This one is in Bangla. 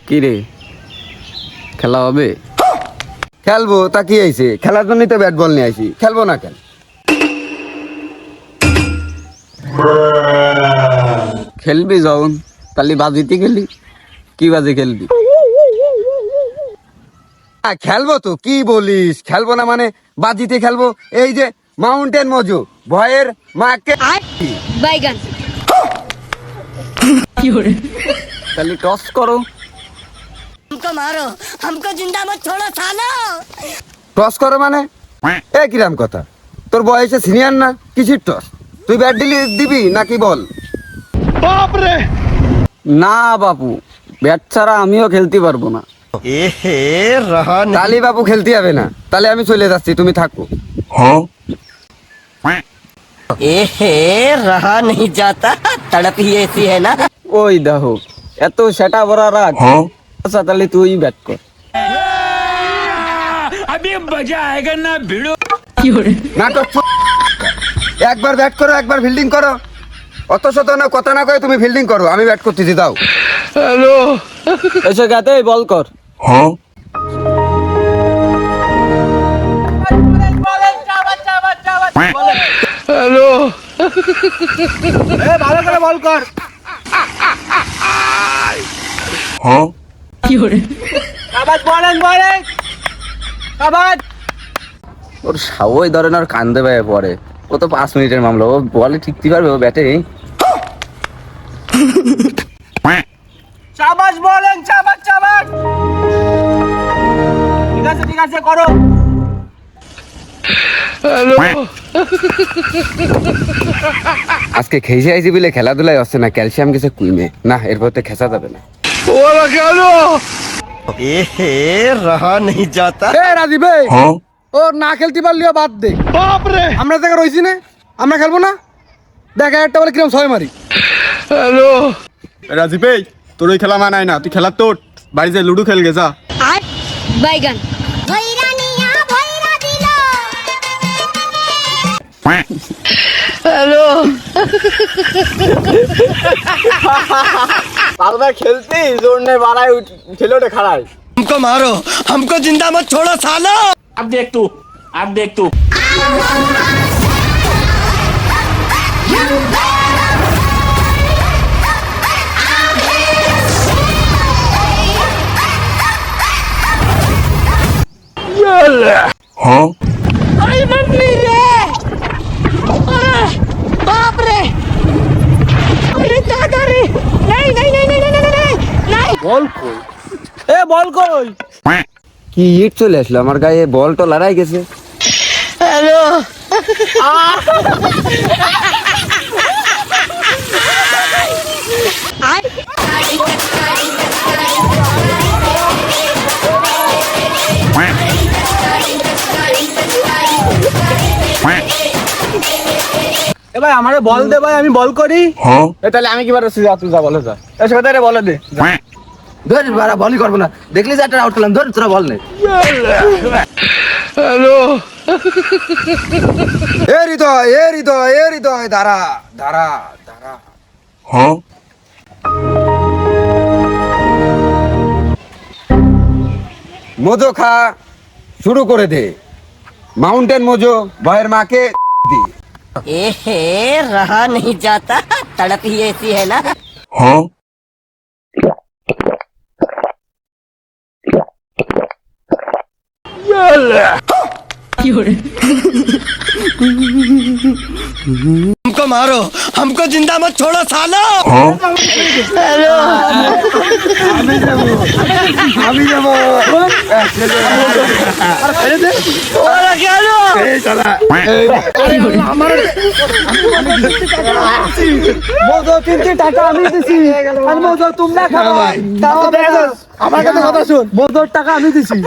কি রে খেলা হবে? খেলবো তা কি হয়েছে? খেলার জন্যই তো ব্যাট বল নিয়ে আইছি, খেলবো না কেন? খেলবি যখন তাহলে বাজিতে খেলি। কি বাজে খেলবি? খেলবো তো, কি বলিস খেলবো না মানে? বাজিতে খেলবো। এই যে মাউন্টেন মজু ভয়ের মাকে বাইগান তাহলে টস করো। हमको मारो हमको जिंदा मत छोड़ो सालो টস করো মানে? এ কিরাম কথা? তোর বয়সে সিনিয়র না, কিসির টস? তুই ব্যাট দিবি নাকি বল? না বাপু, ব্যাট ছাড়া আমিও খেলতে পারবো না। তালি বাবু খেলতে হবে না, তাহলে আমি চলে যাচ্ছি, তুমি থাকো। रहा नहीं जाता तड़प ही ऐसी है ना ওই দেখো এত সেটা ভরা রাখ। আচ্ছা তাহলে তুই ব্যাট কর। নাটক একবার ব্যাট করো, একবার ফিল্ডিং করো। অত শত না কথা না কয়ে তুমি ফিল্ডিং করো, আমি ব্যাট করতেছি, দাও। এসে গাতে বল কর। ভালো করে বল কর। ওর সাওই ধরেন আর কান্দে ভাই পরে। ও তো 5 মিনিটের মামলা, ও বলে ঠিকতে পারবে, ও ব্যাটে। চাবাস বলেন, চাবাস চাবাস। ঠিক আছে করো। আজকে খেয়েছে আইছি বলে খেলাধুলায় হচ্ছে না, ক্যালসিয়াম গেছে কুইমে না, এরপর তো খেসা যাবে না। रहा नहीं जाता রাজীব ও না খেলতে পারলিও বাদ দে। আমরা জায়গা রয়েছি না, আমরা খেলবো না। দেখ একটা বলে কিরম ছয় মারি। রাজীব ভাই, তোর ওই খেলা মানায় না, তুই খেলা তোর বাড়ি যায় লুডো খেল গে যা। বাইগান পারবে খেলতে, জোর নেই বাড়ায় ছেলেটা খাড়ায়। हमको मारो हमको जिंदा मत छोड़ो सालो अब देख तू अरे मम्मी रे अरे बाप रे अरे दादा रे नहीं नहीं नहीं नहीं नहीं नहीं नहीं বল কই? এ বল কই? কি ইট চলে আসলো আমার গায়ে, বল তো লড়াই গেছে। हेलो এ ভাই আমারে বল দে ভাই, আমি বল করি। তাহলে আমি কি পারছি? যা তুই যা, বলে যা। এসে কথা রে বলে দে। ধর বারা বলই করবো না, দেখলি যে একটা আউট করলাম, ধর তোরা বল নেই। এ হৃদয় দাঁড়া দাঁড়া দাঁড়া। মোজো খা শুরু করে দে। মাউন্টেন মোজো ভয়ের মাকে দি। रहा नहीं जाता तड़प ही ऐसी है ना हमको मारो हमको जिंदा मत छोड़ो सालो আমি যাবো। মোজো 3 টাকা আমি দিছি, আর মোজো তোমরা খাও। আমার কাছে কথা শুন, মোজোর টাকা আমি দিছি।